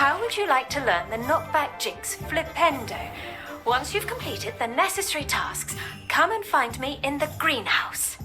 how would you like to learn the knockback jinx flipendo? Once you've completed the necessary tasks, come and find me in the greenhouse.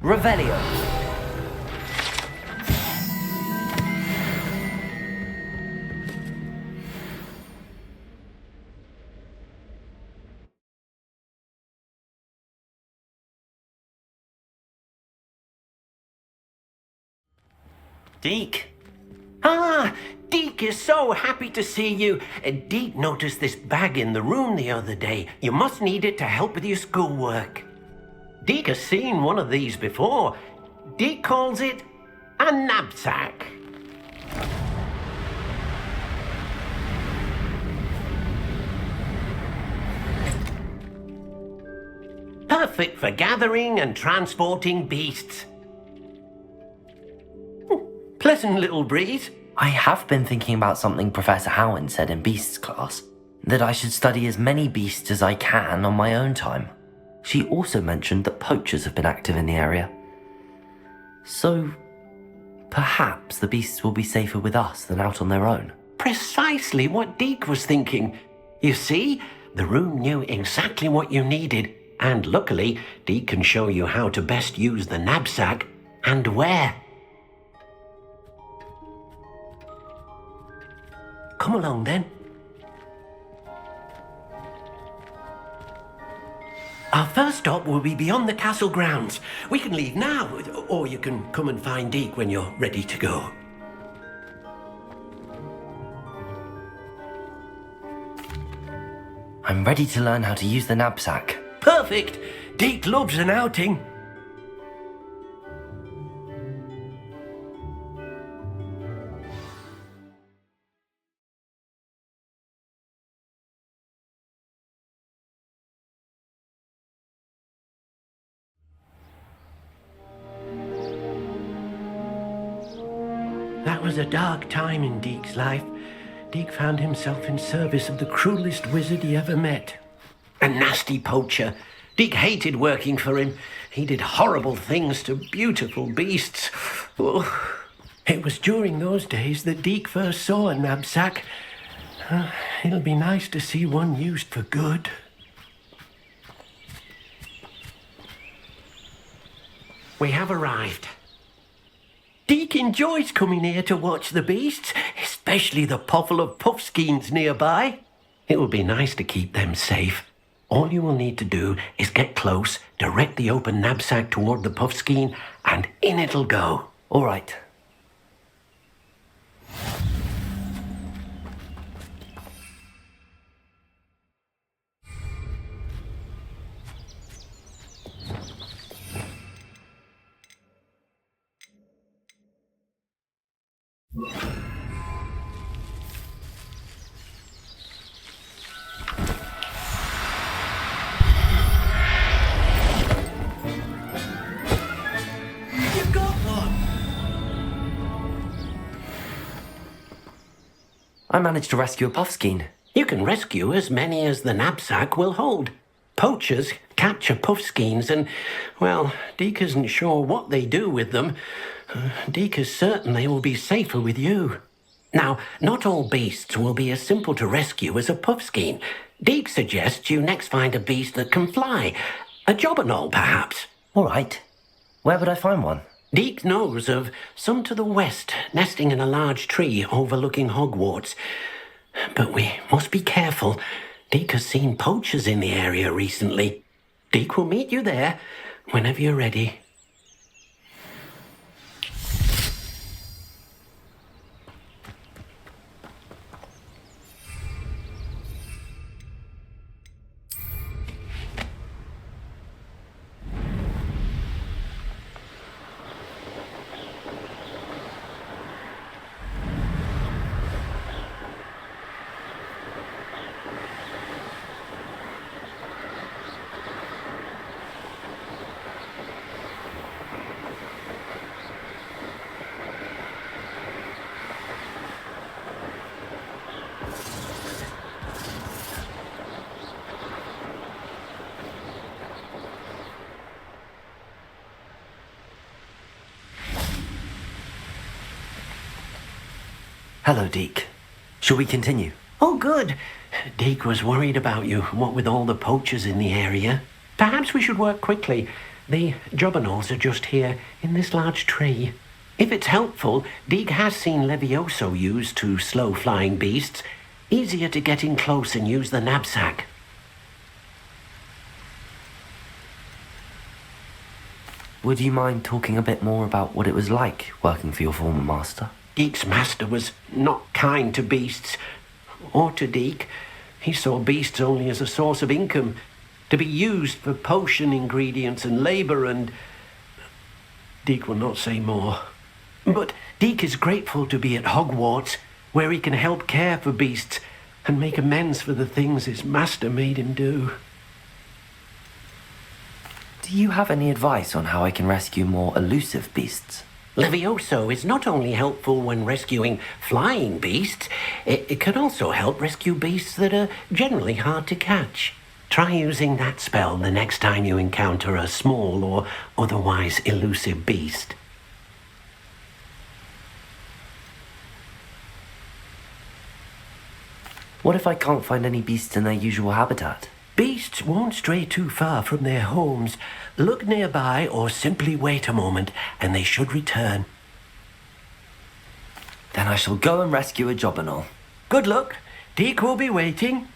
Revelio. Deke. Ah, Deke is so happy to see you. Deke noticed this bag in the room the other day. You must need it to help with your schoolwork. Deke has seen one of these before. Deke calls it a knapsack. Perfect for gathering and transporting beasts. Pleasant little breeze. I have been thinking about something Professor Howin said in Beasts class, that I should study as many beasts as I can on my own time. She also mentioned that poachers have been active in the area. So, perhaps the beasts will be safer with us than out on their own. Precisely what Deke was thinking. You see, the room knew exactly what you needed, and luckily, Deke can show you how to best use the knapsack and where. Come along then. Our first stop will be beyond the castle grounds. We can leave now, or you can come and find Deke when you're ready to go. I'm ready to learn how to use the knapsack. Perfect! Deke loves an outing. That was a dark time in Deke's life. Deke found himself in service of the cruelest wizard he ever met. A nasty poacher. Deke hated working for him. He did horrible things to beautiful beasts. Oh. It was during those days that Deke first saw a knapsack. It'll be nice to see one used for good. We have arrived. Deke enjoys coming here to watch the beasts, especially the potful of puffskeins nearby. It will be nice to keep them safe. All you will need to do is get close, direct the open knapsack toward the puffskein, and in it'll go. All right. You've got one! I managed to rescue a puffskein. You can rescue as many as the knapsack will hold. Poachers capture puffskeins and, well, Deke isn't sure what they do with them. Deke is certain they will be safer with you. Now, not all beasts will be as simple to rescue as a puffskein. Deke suggests you next find a beast that can fly. A jobberknoll, perhaps. All right. Where would I find one? Deke knows of some to the west, nesting in a large tree overlooking Hogwarts. But we must be careful. Deke has seen poachers in the area recently. Deke will meet you there whenever you're ready. Hello, Deke. Shall we continue? Oh, good. Deke was worried about you, what with all the poachers in the area. Perhaps we should work quickly. The jobberknolls are just here, in this large tree. If it's helpful, Deke has seen Levioso used to slow flying beasts. Easier to get in close and use the knapsack. Would you mind talking a bit more about what it was like working for your former master? Deke's master was not kind to beasts, or to Deke. He saw beasts only as a source of income, to be used for potion ingredients and labour, and Deke will not say more. But Deke is grateful to be at Hogwarts, where he can help care for beasts and make amends for the things his master made him do. Do you have any advice on how I can rescue more elusive beasts? Levioso is not only helpful when rescuing flying beasts, it can also help rescue beasts that are generally hard to catch. Try using that spell the next time you encounter a small or otherwise elusive beast. What if I can't find any beasts in their usual habitat? Beasts won't stray too far from their homes. Look nearby or simply wait a moment and they should return. Then I shall go and rescue a jobberknoll. Good luck. Deke will be waiting.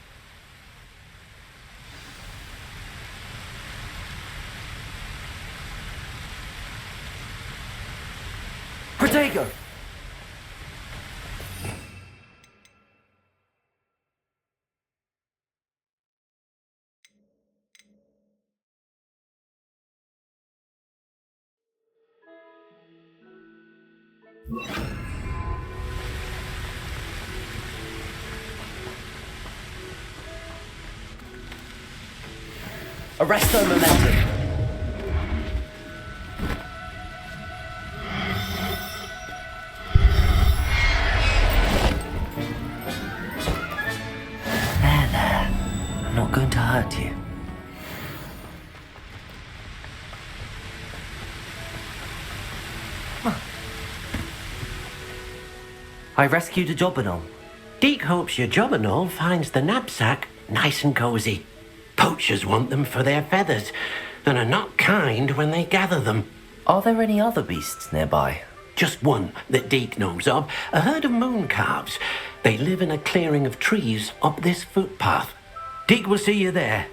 Protego! Arresto momentum. There. I'm not going to hurt you. I rescued a jobberknoll. Deke hopes your jobberknoll finds the knapsack nice and cozy. Poachers want them for their feathers and are not kind when they gather them. Are there any other beasts nearby? Just one that Deke knows of, a herd of moon calves. They live in a clearing of trees up this footpath. Deke will see you there.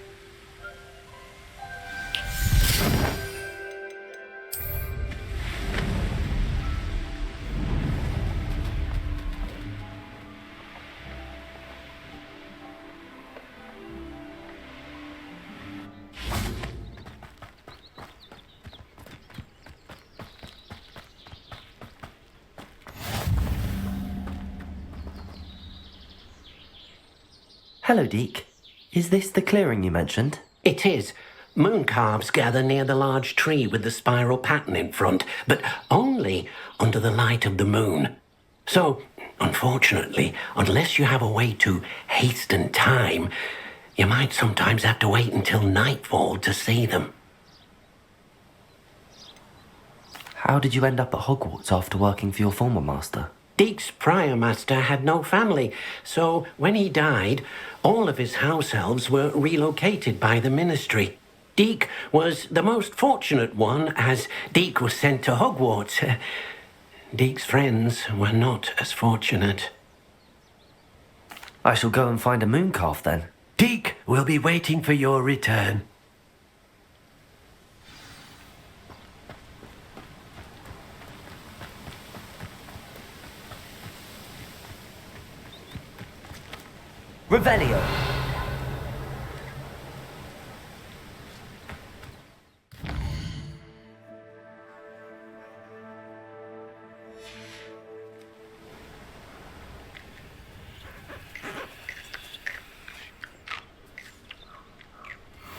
Hello, Deke. Is this the clearing you mentioned? It is. Moon calves gather near the large tree with the spiral pattern in front, but only under the light of the moon. So, unfortunately, unless you have a way to hasten time, you might sometimes have to wait until nightfall to see them. How did you end up at Hogwarts after working for your former master? Deke's prior master had no family, so when he died, all of his house elves were relocated by the ministry. Deek was the most fortunate one, as Deek was sent to Hogwarts. Deek's friends were not as fortunate. I shall go and find a mooncalf then. Deek will be waiting for your return. Revelio.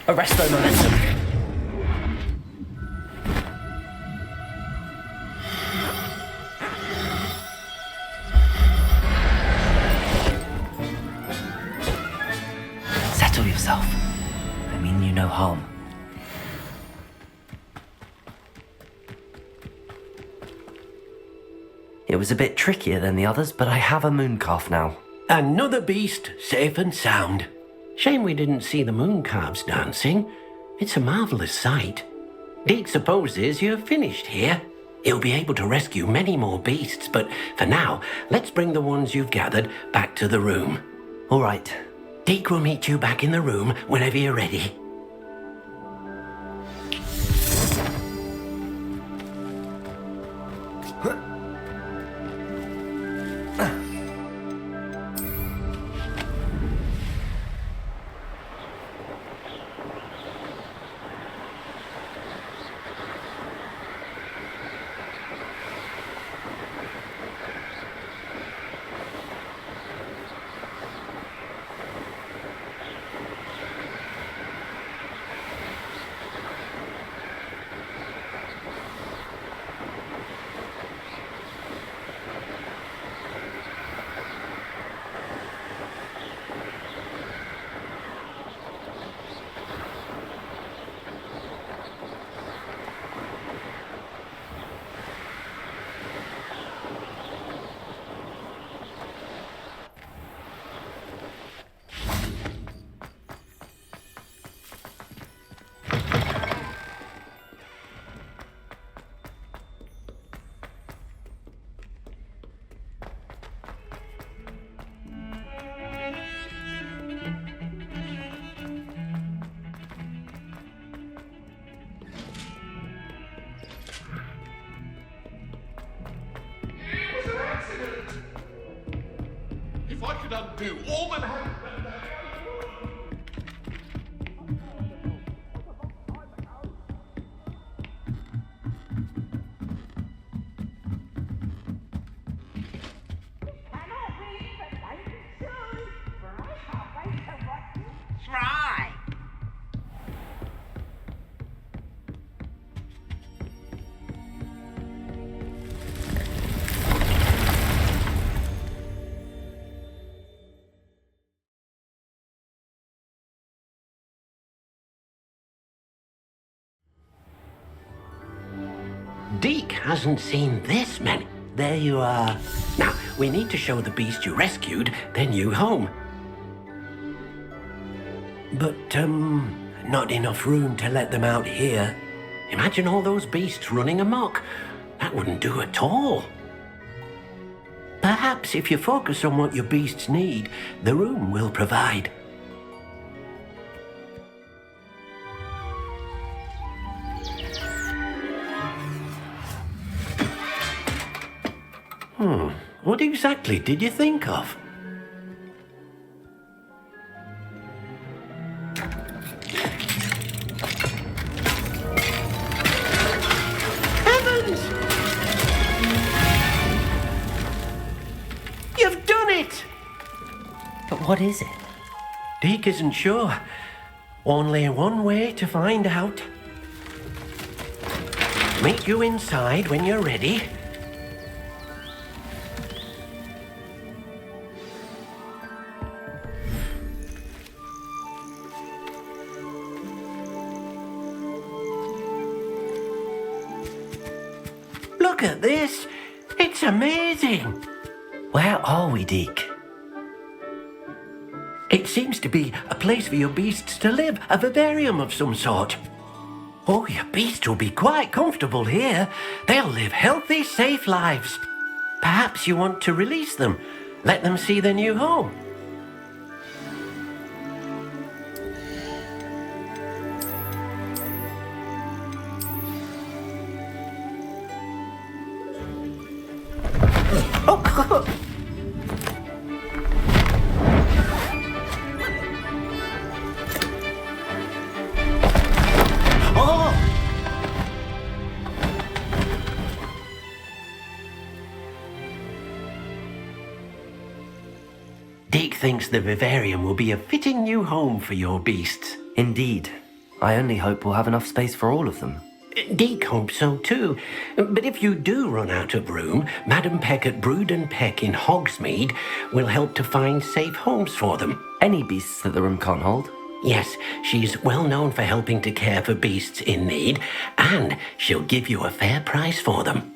Arresto momentum. Settle yourself. I mean you no harm. It was a bit trickier than the others, but I have a mooncalf now. Another beast, safe and sound. Shame we didn't see the mooncalves dancing. It's a marvellous sight. Deek supposes you're finished here. He'll be able to rescue many more beasts, but for now, let's bring the ones you've gathered back to the room. All right. Deek will meet you back in the room whenever you're ready. If I could undo all that happened. Try. Deek hasn't seen this many. There you are. Now, we need to show the beast you rescued, then you home. But, not enough room to let them out here. Imagine all those beasts running amok. That wouldn't do at all. Perhaps if you focus on what your beasts need, the room will provide. What exactly did you think of? Heavens! You've done it! But what is it? Deek isn't sure. Only one way to find out. Meet you inside when you're ready. Look at this. It's amazing. Where are we, Deek? It It seems to be a place for your beasts to live, a vivarium of some sort. Oh, your beasts will be quite comfortable here. They'll live healthy, safe lives. Perhaps you want to release them, let them see their new home. Oh, oh! Deke thinks the vivarium will be a fitting new home for your beasts. Indeed. I only hope we'll have enough space for all of them. Deke hopes so too. But if you do run out of room, Madam Peck at Brood and Peck in Hogsmeade will help to find safe homes for them. Any beasts that the room can't hold? Yes, she's well known for helping to care for beasts in need, and she'll give you a fair price for them.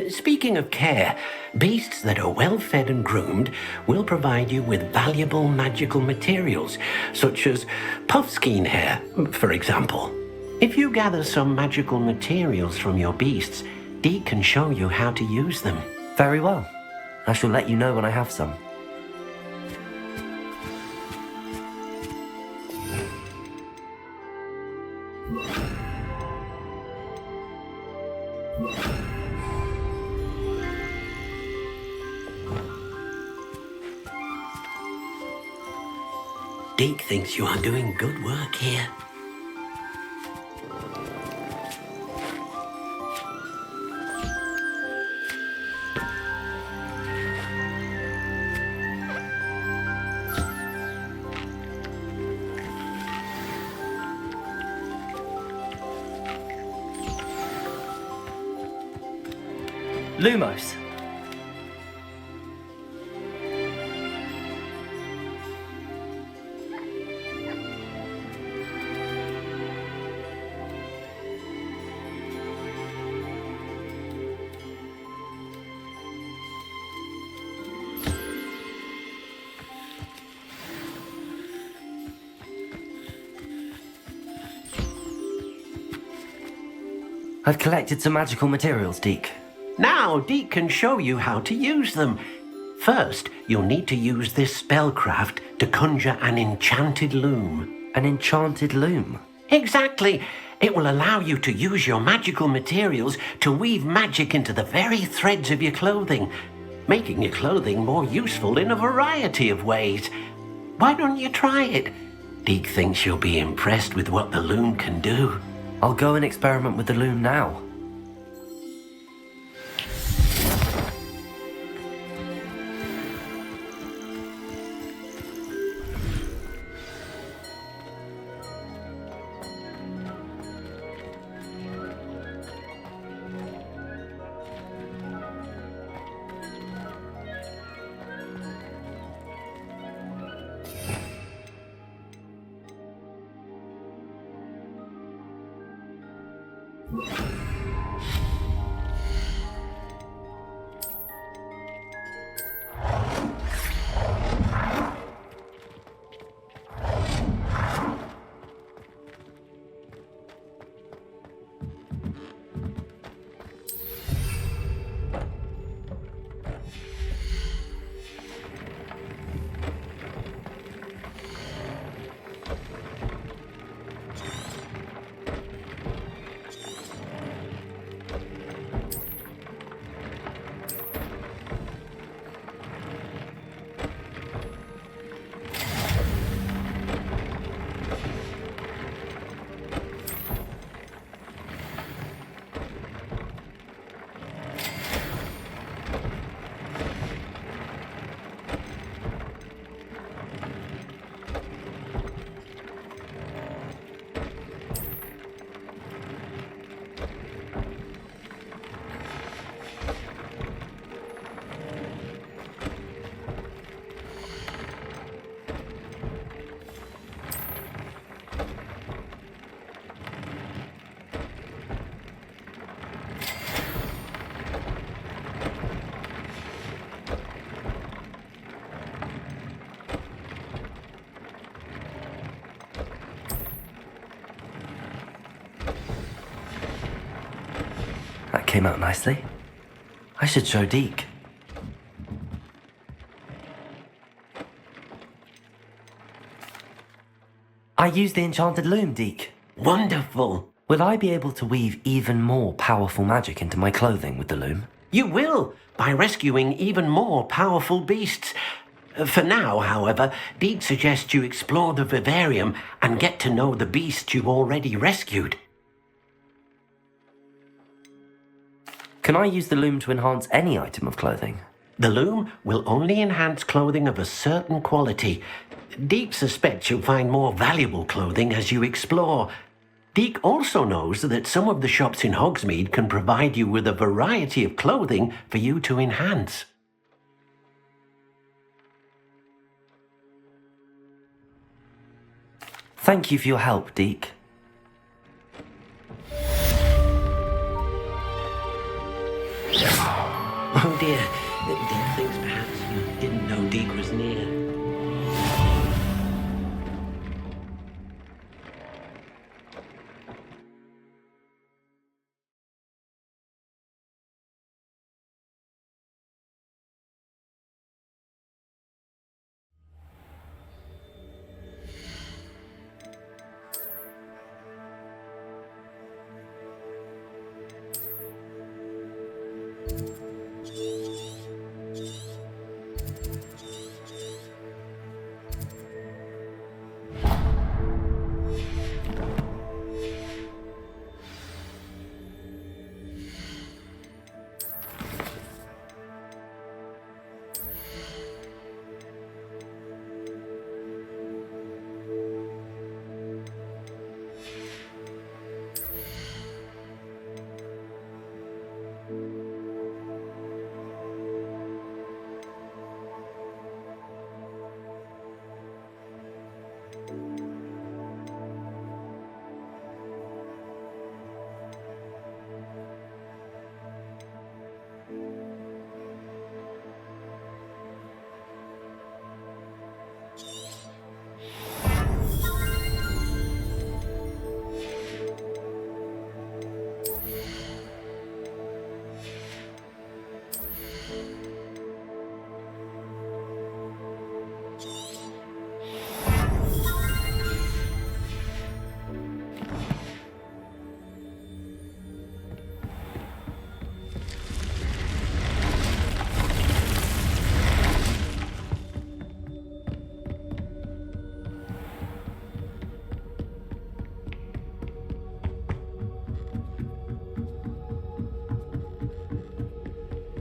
Speaking of care, beasts that are well fed and groomed will provide you with valuable magical materials, such as puffskein hair, for example. If you gather some magical materials from your beasts, Deke can show you how to use them. Very well. I shall let you know when I have some. Deke thinks you are doing good work here. Lumos. I've collected some magical materials, Deke. Now Deke can show you how to use them. First, you'll need to use this spellcraft to conjure an enchanted loom. An enchanted loom? Exactly. It will allow you to use your magical materials to weave magic into the very threads of your clothing, making your clothing more useful in a variety of ways. Why don't you try it? Deke thinks you'll be impressed with what the loom can do. I'll go and experiment with the loom now. came out nicely. I should show Deke. I used the enchanted loom, Deke. Wonderful. Will I be able to weave even more powerful magic into my clothing with the loom? You will, by rescuing even more powerful beasts. For now, however, Deke suggests you explore the vivarium and get to know the beasts you've already rescued. Can I use the loom to enhance any item of clothing? The loom will only enhance clothing of a certain quality. Deke suspects you'll find more valuable clothing as you explore. Deke also knows that some of the shops in Hogsmeade can provide you with a variety of clothing for you to enhance. Thank you for your help, Deke. Oh dear, Deke thinks perhaps you didn't know Deke was near.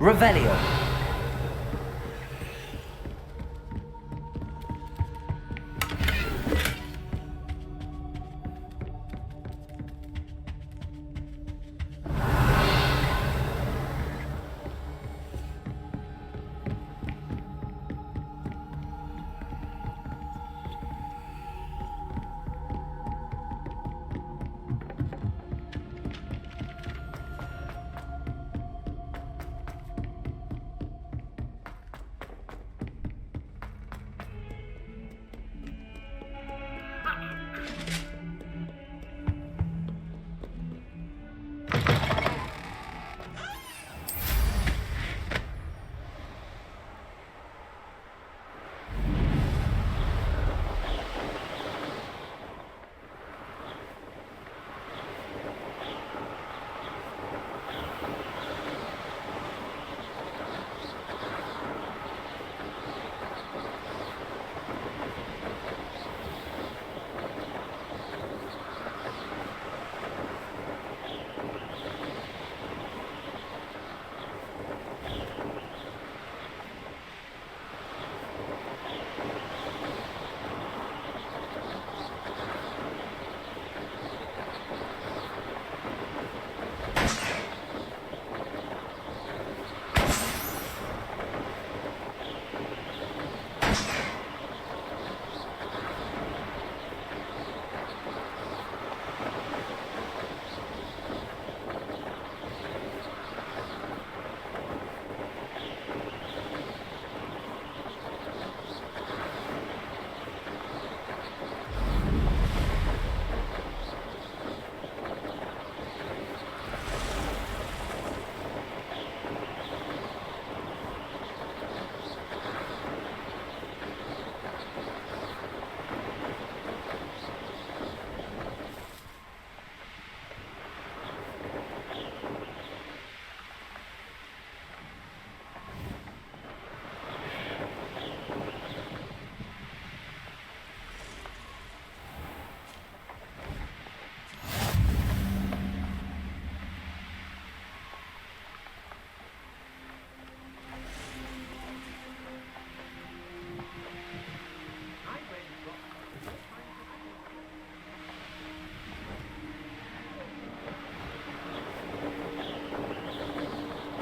Revelio.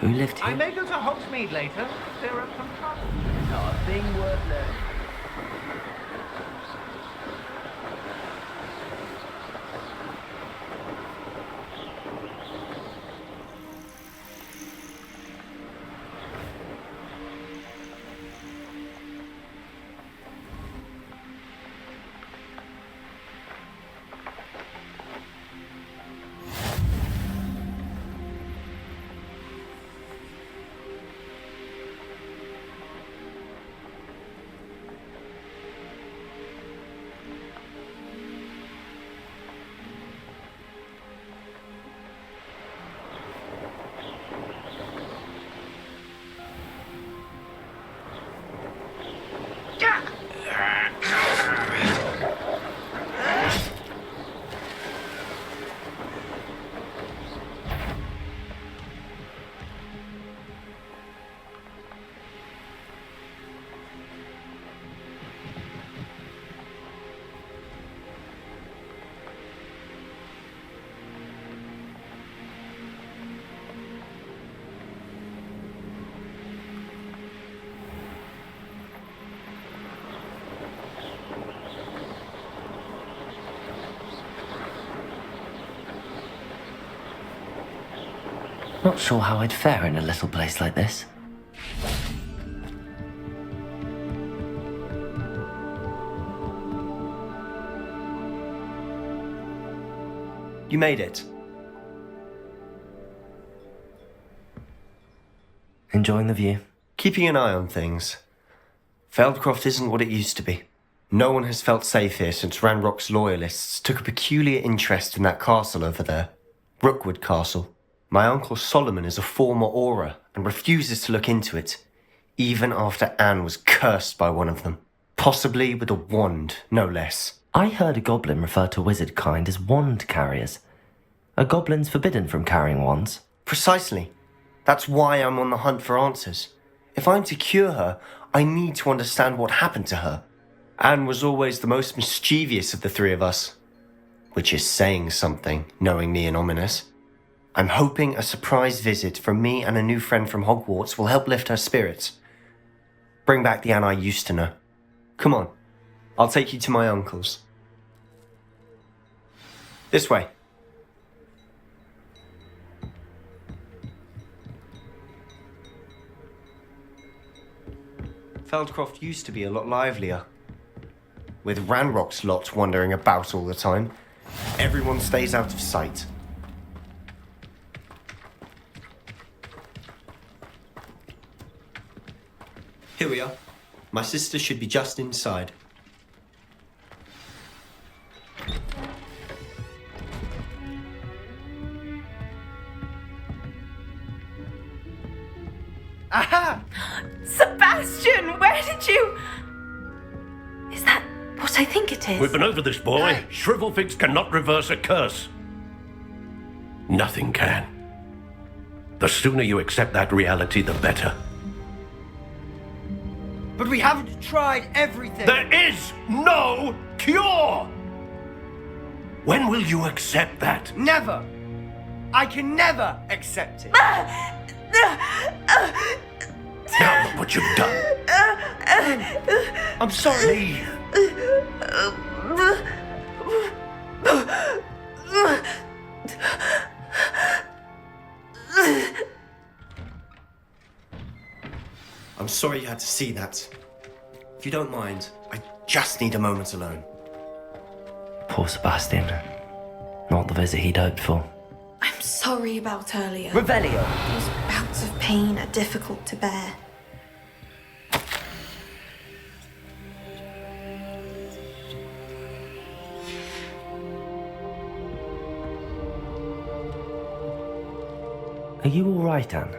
Who lived I here? may go to Hogsmeade later. There are some trouble. Not a thing worth learning. Not sure how I'd fare in a little place like this. You made it. Enjoying the view? Keeping an eye on things. Feldcroft isn't what it used to be. No one has felt safe here since Ranrock's loyalists took a peculiar interest in that castle over there. Rookwood Castle. My uncle Solomon is a former Auror and refuses to look into it, even after Anne was cursed by one of them. Possibly with a wand, no less. I heard a goblin refer to wizard kind as wand carriers. Are goblins forbidden from carrying wands? Precisely. That's why I'm on the hunt for answers. If I'm to cure her, I need to understand what happened to her. Anne was always the most mischievous of the three of us. Which is saying something, knowing me and ominous. I'm hoping a surprise visit from me and a new friend from Hogwarts will help lift her spirits. Bring back the Anne I used to know. Come on, I'll take you to my uncle's. This way. Feldcroft used to be a lot livelier. With Ranrock's lot wandering about all the time, everyone stays out of sight. Here we are. My sister should be just inside. Aha! Sebastian, where did you... Is that what I think it is? We've been over this, boy. Shrivelfigs cannot reverse a curse. Nothing can. The sooner you accept that reality, the better. But we haven't tried everything! There is no cure! When will you accept that? Never! I can never accept it! Now look what you've done. I'm sorry. I'm sorry you had to see that. If you don't mind, I just need a moment alone. Poor Sebastian. Not the visit he'd hoped for. I'm sorry about earlier. Revelio. Those bouts of pain are difficult to bear. Are you all right, Anne?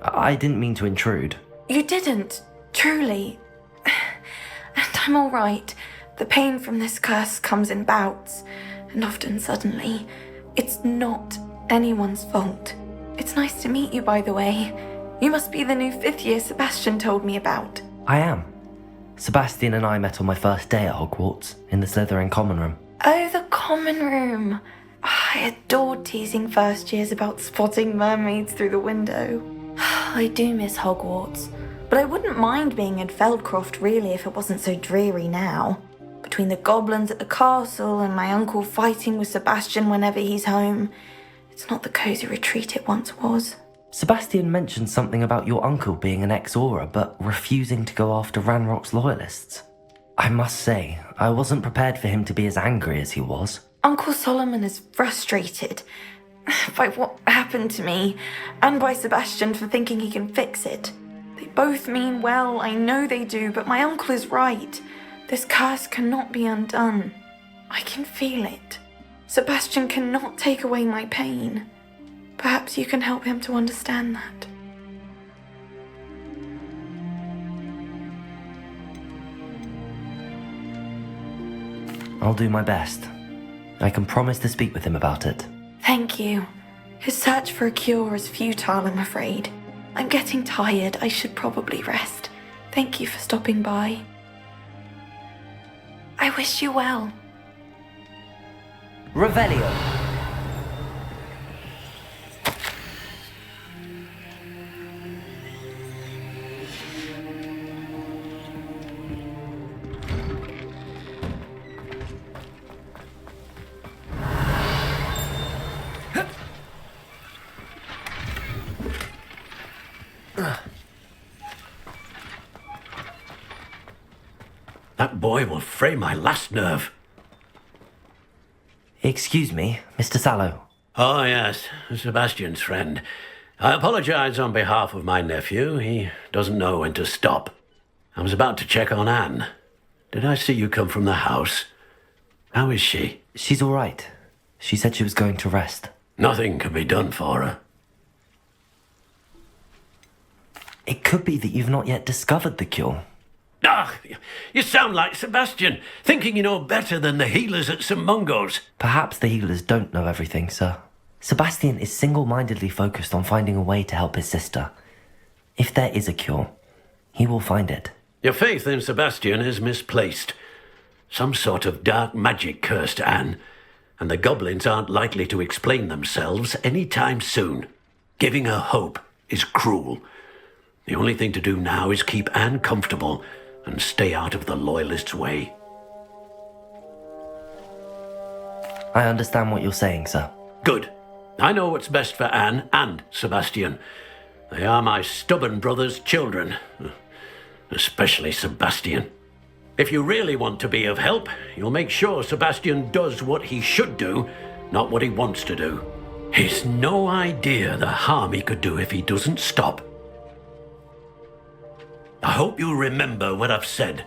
I didn't mean to intrude. You didn't, truly. And I'm all right. The pain from this curse comes in bouts, and often suddenly. It's not anyone's fault. It's nice to meet you, by the way. You must be the new 5th year Sebastian told me about. I am. Sebastian and I met on my first day at Hogwarts, in the Slytherin common room. Oh, the common room. I adored teasing first years about spotting mermaids through the window. I do miss Hogwarts, but I wouldn't mind being in Feldcroft really if it wasn't so dreary now. Between the goblins at the castle and my uncle fighting with Sebastian whenever he's home, it's not the cosy retreat it once was. Sebastian mentioned something about your uncle being an ex-Auror, but refusing to go after Ranrock's loyalists. I must say, I wasn't prepared for him to be as angry as he was. Uncle Solomon is frustrated by what happened to me, and by Sebastian for thinking he can fix it. They both mean well, I know they do, but my uncle is right. This curse cannot be undone. I can feel it. Sebastian cannot take away my pain. Perhaps you can help him to understand that. I'll do my best. I can promise to speak with him about it. Thank you. His search for a cure is futile, I'm afraid. I'm getting tired. I should probably rest. Thank you for stopping by. I wish you well. Revelio. That boy will fray my last nerve. Excuse me, Mr. Sallow. Oh, yes, Sebastian's friend. I apologize on behalf of my nephew. He doesn't know when to stop. I was about to check on Anne. Did I see you come from the house? How is she? She's all right. She said she was going to rest. Nothing can be done for her. It could be that you've not yet discovered the cure. Ah, you sound like Sebastian, thinking you know better than the healers at St. Mungo's. Perhaps the healers don't know everything, sir. Sebastian is single-mindedly focused on finding a way to help his sister. If there is a cure, he will find it. Your faith in Sebastian is misplaced. Some sort of dark magic cursed Anne, and the goblins aren't likely to explain themselves any time soon. Giving her hope is cruel. The only thing to do now is keep Anne comfortable and stay out of the Loyalists' way. I understand what you're saying, sir. Good. I know what's best for Anne and Sebastian. They are my stubborn brother's children. Especially Sebastian. If you really want to be of help, you'll make sure Sebastian does what he should do, not what he wants to do. He's no idea the harm he could do if he doesn't stop. I hope you remember what I've said.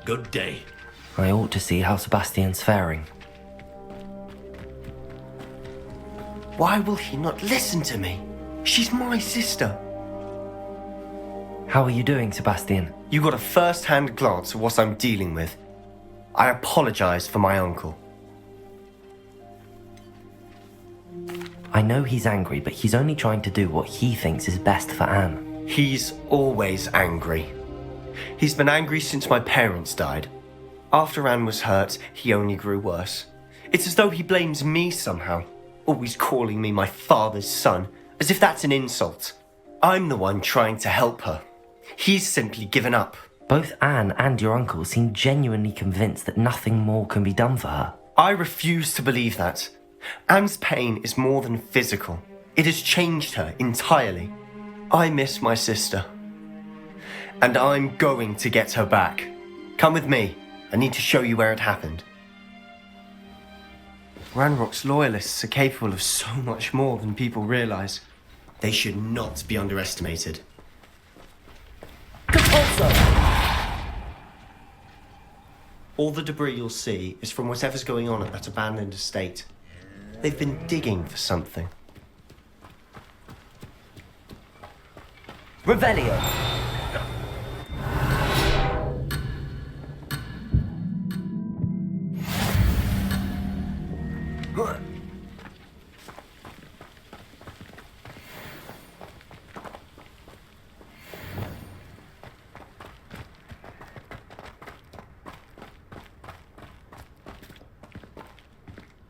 Good day. I ought to see how Sebastian's faring. Why will he not listen to me? She's my sister. How are you doing, Sebastian? You got a first-hand glance at what I'm dealing with. I apologize for my uncle. I know he's angry, but he's only trying to do what he thinks is best for Anne. He's always angry. He's been angry since my parents died. After Anne was hurt, he only grew worse. It's as though he blames me somehow, always calling me my father's son, as if that's an insult. I'm the one trying to help her. He's simply given up. Both Anne and your uncle seem genuinely convinced that nothing more can be done for her. I refuse to believe that. Anne's pain is more than physical. It has changed her entirely. I miss my sister. And I'm going to get her back. Come with me. I need to show you where it happened. Ranrock's loyalists are capable of so much more than people realize. They should not be underestimated. All the debris you'll see is from whatever's going on at that abandoned estate. They've been digging for something. Revelio!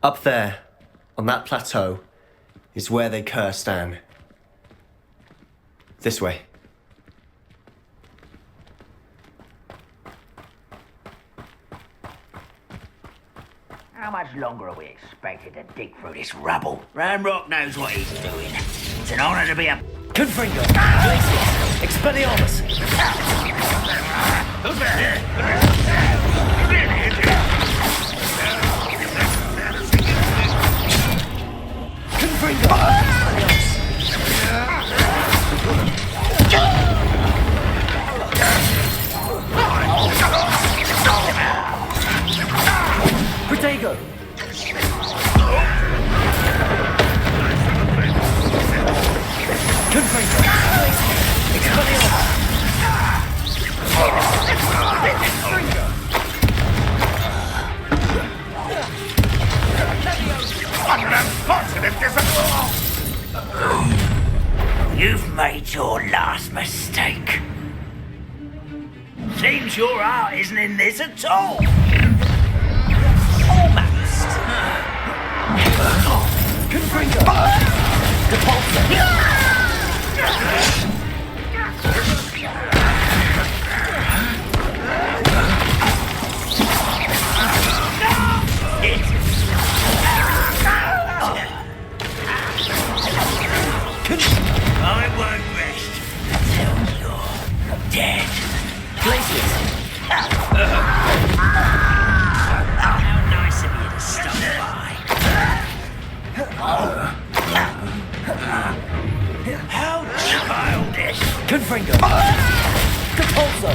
Up there, on that plateau, is where they cursed Anne. This way. How much longer are we expected to dig through this rubble? Ramrock knows what he's doing. It's an honor to be a... Confringo! Glacius! Expelliarmus! Confringo! Protego! Confringo! Expelliarmus! You've made your last mistake. Seems your heart isn't in this at all. Almost. Confringo! Depulso! I won't rest until you're dead. Glacius! How nice of you to stop by. How childish. Confringo! Depulso!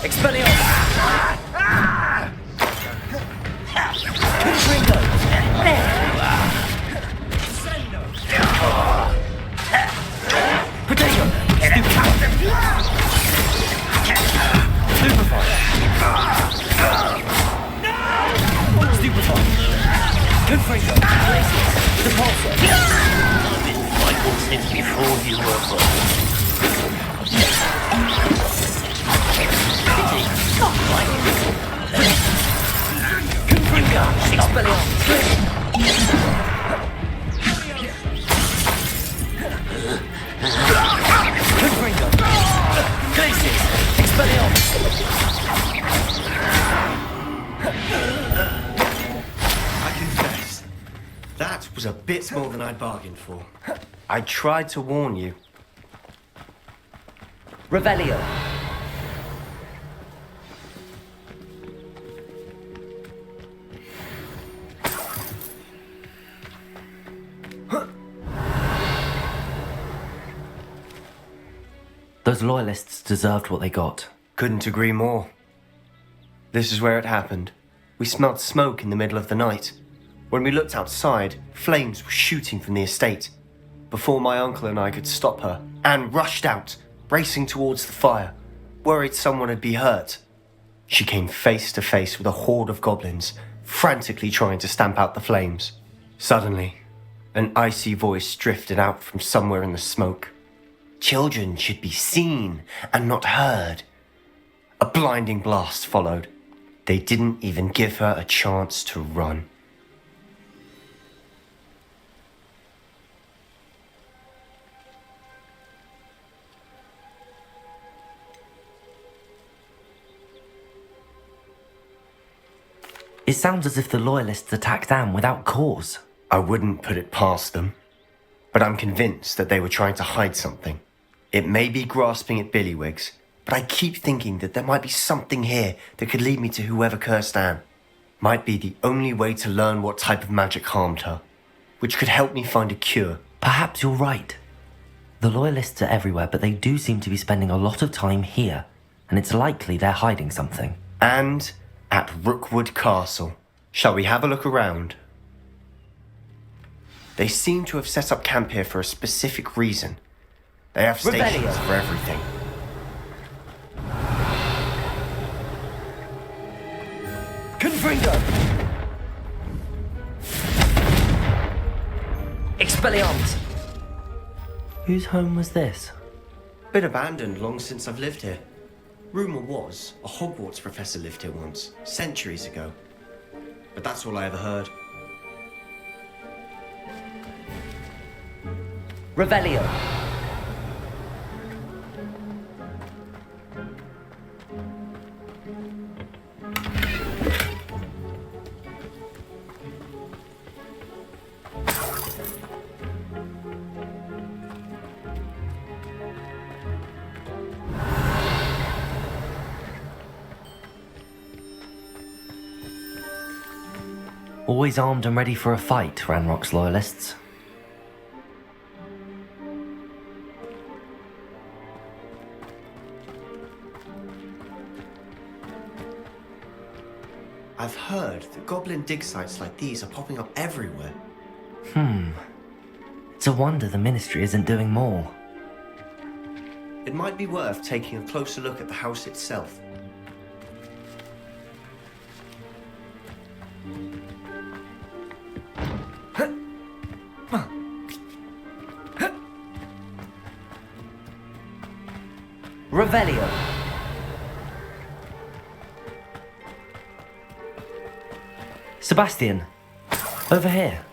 Expelliarmus! Confringo! Protego! Stupefy! Stupefy! Confringo! Glacius! Depulso! I've been fighting since before you were born. Confringo! Expelliarmus! Confringo! Glacius! Expelliarmus! I confess, that was a bit more than I'd bargained for. I tried to warn you. Revelio! Those loyalists deserved what they got. Couldn't agree more. This is where it happened. We smelled smoke in the middle of the night. When we looked outside, flames were shooting from the estate. Before my uncle and I could stop her, Anne rushed out, racing towards the fire, worried someone had been hurt. She came face to face with a horde of goblins, frantically trying to stamp out the flames. Suddenly, an icy voice drifted out from somewhere in the smoke. Children should be seen and not heard. A blinding blast followed. They didn't even give her a chance to run. It sounds as if the loyalists attacked Anne without cause. I wouldn't put it past them, but I'm convinced that they were trying to hide something. It may be grasping at Billywigs, but I keep thinking that there might be something here that could lead me to whoever cursed Anne. Might be the only way to learn what type of magic harmed her, which could help me find a cure. Perhaps you're right. The loyalists are everywhere, but they do seem to be spending a lot of time here, and it's likely they're hiding something. And at Rookwood Castle. Shall we have a look around? They seem to have set up camp here for a specific reason. They have stations Revelio. for everything. Confringo! Expelliarmus! Whose home was this? Been abandoned long since I've lived here. Rumour was a Hogwarts professor lived here once, centuries ago. But that's all I ever heard. Revelio. Always armed and ready for a fight, Ranrock's loyalists. I've heard that goblin dig sites like these are popping up everywhere. It's a wonder the Ministry isn't doing more. It might be worth taking a closer look at the house itself. Revelio. Sebastian, over here.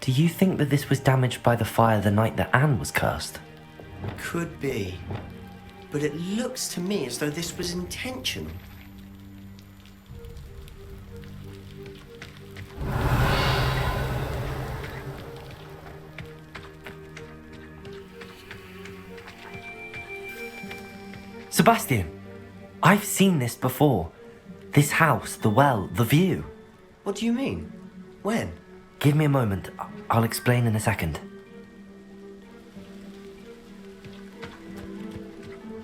Do you think that this was damaged by the fire the night that Anne was cursed? Could be. But it looks to me as though this was intentional. Sebastian, I've seen this before. This house, the well, the view. What do you mean? When? Give me a moment. I'll explain in a second.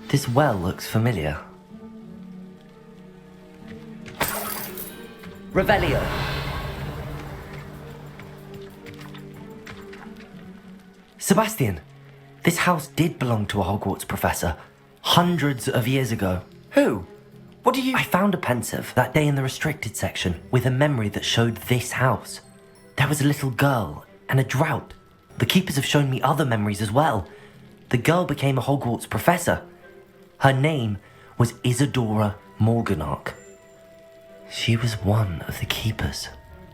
This well looks familiar. Revelio. Sebastian, this house did belong to a Hogwarts professor hundreds of years ago. Who? What do you... I found a pensive that day in the restricted section with a memory that showed this house. There was a little girl and a drought. The keepers have shown me other memories as well. The girl became a Hogwarts professor. Her name was Isadora Morganach. She was one of the keepers.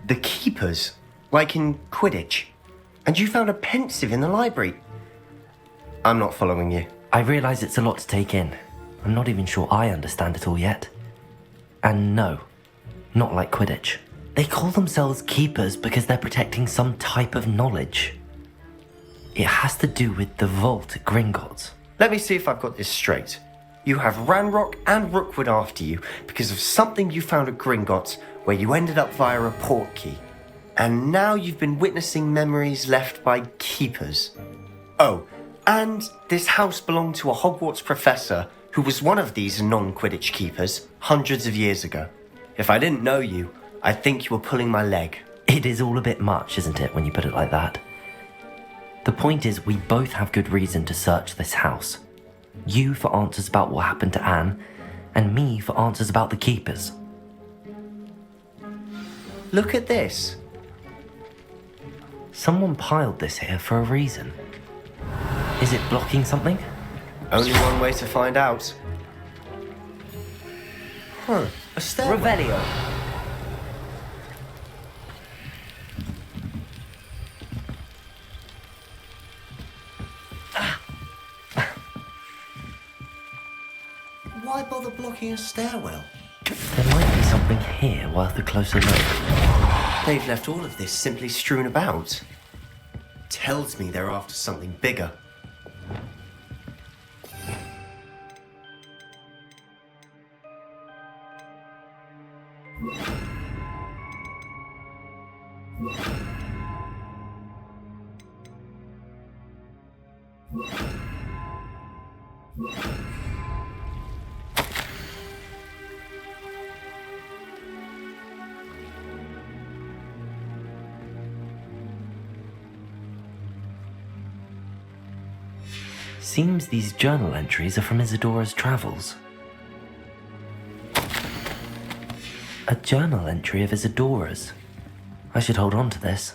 The keepers? Like in Quidditch? And you found a pensive in the library? I'm not following you. I realise it's a lot to take in. I'm not even sure I understand it all yet. And no, not like Quidditch. They call themselves keepers because they're protecting some type of knowledge. It has to do with the vault at Gringotts. Let me see if I've got this straight. You have Ranrock and Rookwood after you because of something you found at Gringotts where you ended up via a port key. And now you've been witnessing memories left by keepers. Oh, and this house belonged to a Hogwarts professor who was one of these non-Quidditch keepers hundreds of years ago. If I didn't know you, I'd think you were pulling my leg. It is all a bit much, isn't it, when you put it like that? The point is, we both have good reason to search this house. You for answers about what happened to Anne, and me for answers about the keepers. Look at this. Someone piled this here for a reason. Is it blocking something? Only one way to find out. A stairwell. Revelio. Why bother blocking a stairwell? There might be something here worth a closer look. They've left all of this simply strewn about. Tells me they're after something bigger. Seems these journal entries are from Isadora's travels. A journal entry of Isadora's. I should hold on to this.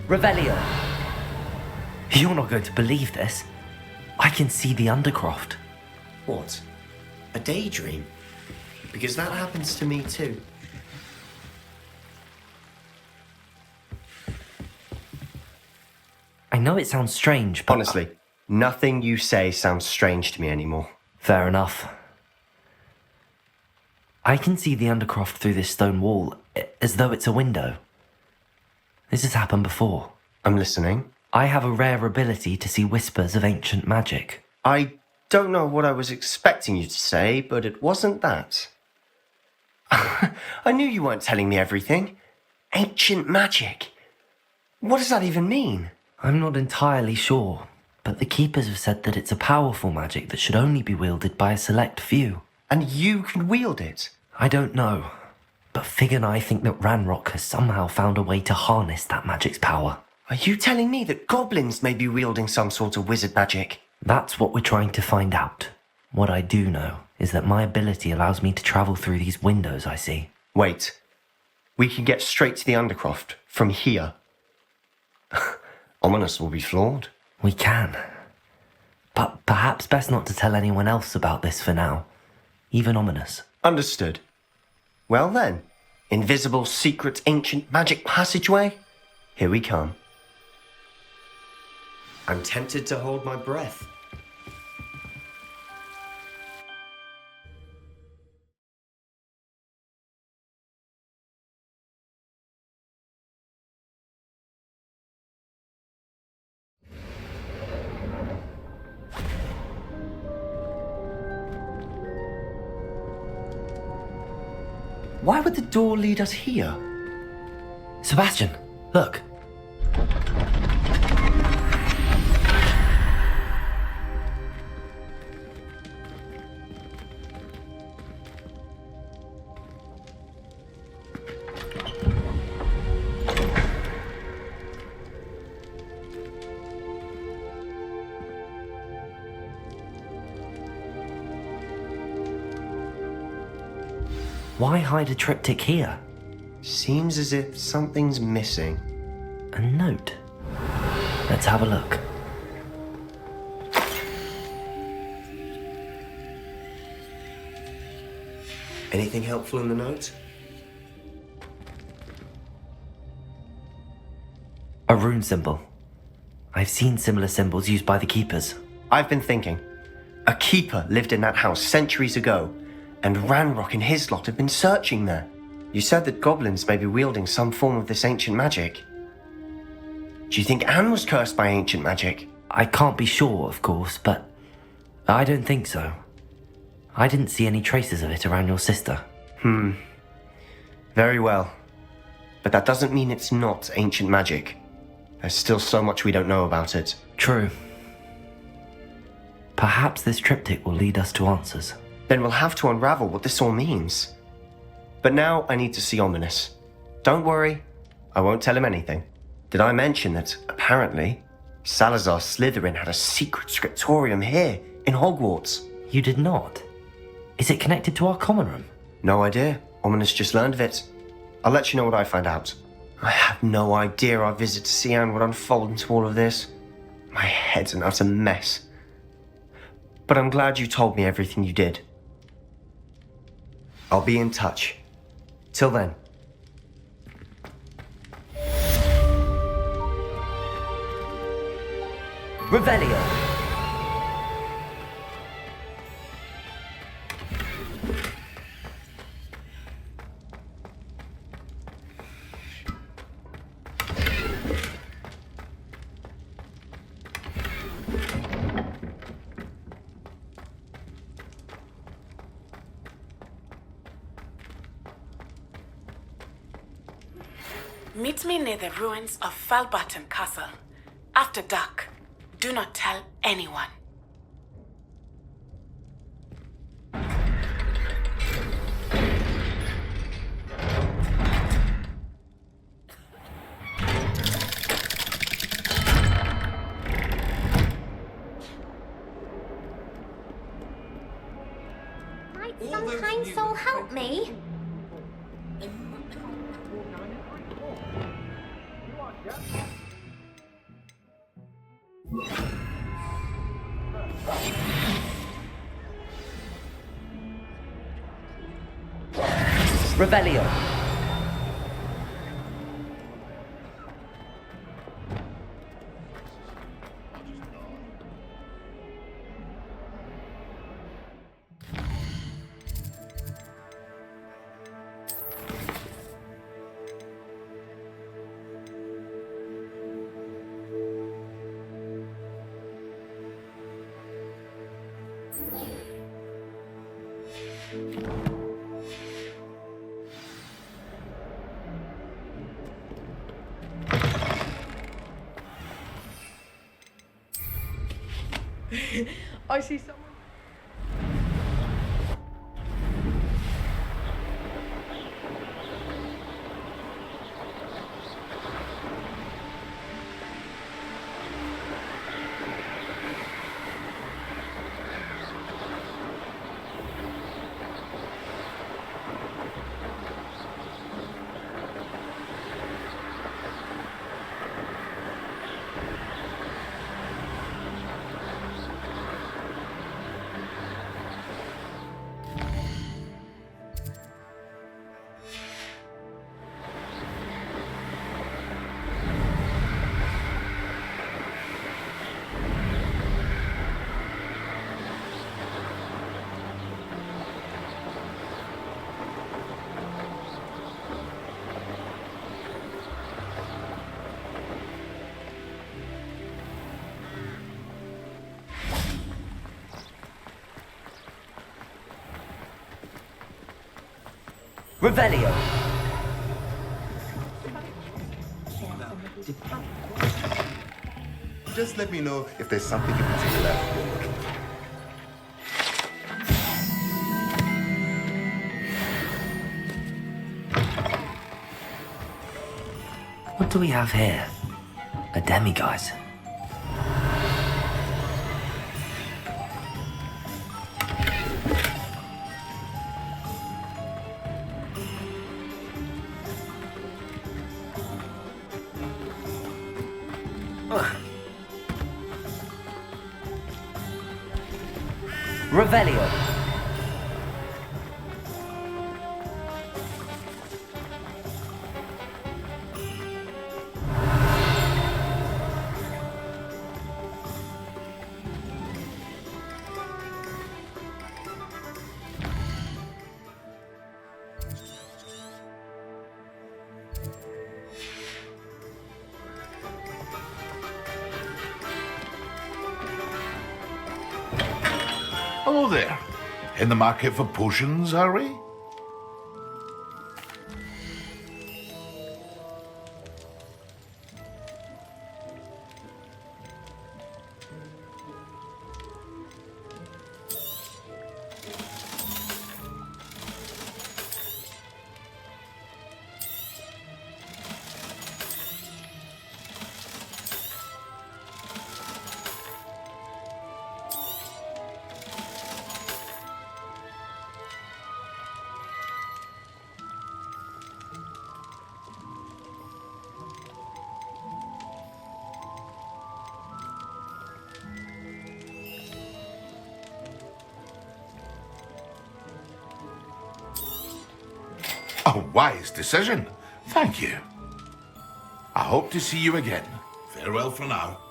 Revelio. You're not going to believe this. I can see the Undercroft. What? A daydream? Because that happens to me too. I know it sounds strange, but... Honestly, nothing you say sounds strange to me anymore. Fair enough. I can see the Undercroft through this stone wall, as though it's a window. This has happened before. I'm listening. I have a rare ability to see whispers of ancient magic. I don't know what I was expecting you to say, but it wasn't that. I knew you weren't telling me everything. Ancient magic. What does that even mean? I'm not entirely sure, but the Keepers have said that it's a powerful magic that should only be wielded by a select few. And you can wield it? I don't know, but Fig and I think that Ranrock has somehow found a way to harness that magic's power. Are you telling me that goblins may be wielding some sort of wizard magic? That's what we're trying to find out. What I do know is that my ability allows me to travel through these windows I see. Wait. We can get straight to the Undercroft from here. Ominous will be flawed. We can. But perhaps best not to tell anyone else about this for now. Even Ominous. Understood. Well then, invisible, secret, ancient magic passageway? Here we come. I'm tempted to hold my breath. Why would the door lead us here? Sebastian, look. Why hide a triptych here? Seems as if something's missing. A note. Let's have a look. Anything helpful in the note? A rune symbol. I've seen similar symbols used by the Keepers. I've been thinking. A keeper lived in that house centuries ago, and Ranrock and his lot have been searching there. You said that goblins may be wielding some form of this ancient magic. Do you think Anne was cursed by ancient magic? I can't be sure, of course, but I don't think so. I didn't see any traces of it around your sister. Very well. But that doesn't mean it's not ancient magic. There's still so much we don't know about it. True. Perhaps this triptych will lead us to answers. Then we'll have to unravel what this all means. But now I need to see Ominous. Don't worry, I won't tell him anything. Did I mention that, apparently, Salazar Slytherin had a secret scriptorium here in Hogwarts? You did not? Is it connected to our common room? No idea. Ominous just learned of it. I'll let you know what I find out. I have no idea our visit to Cian would unfold into all of this. My head's an utter mess. But I'm glad you told me everything you did. I'll be in touch. Till then. Revelio! Meet me near the ruins of Falbarton Castle. After dark. Do not tell anyone. Might some kind soul help me? Revelio! I see someone. Revelio. Just let me know if there's something in particular you're looking for. What do we have here? A demiguise. Revelio. Hello there. In the market for potions, are we? A wise decision. Thank you. I hope to see you again. Farewell for now.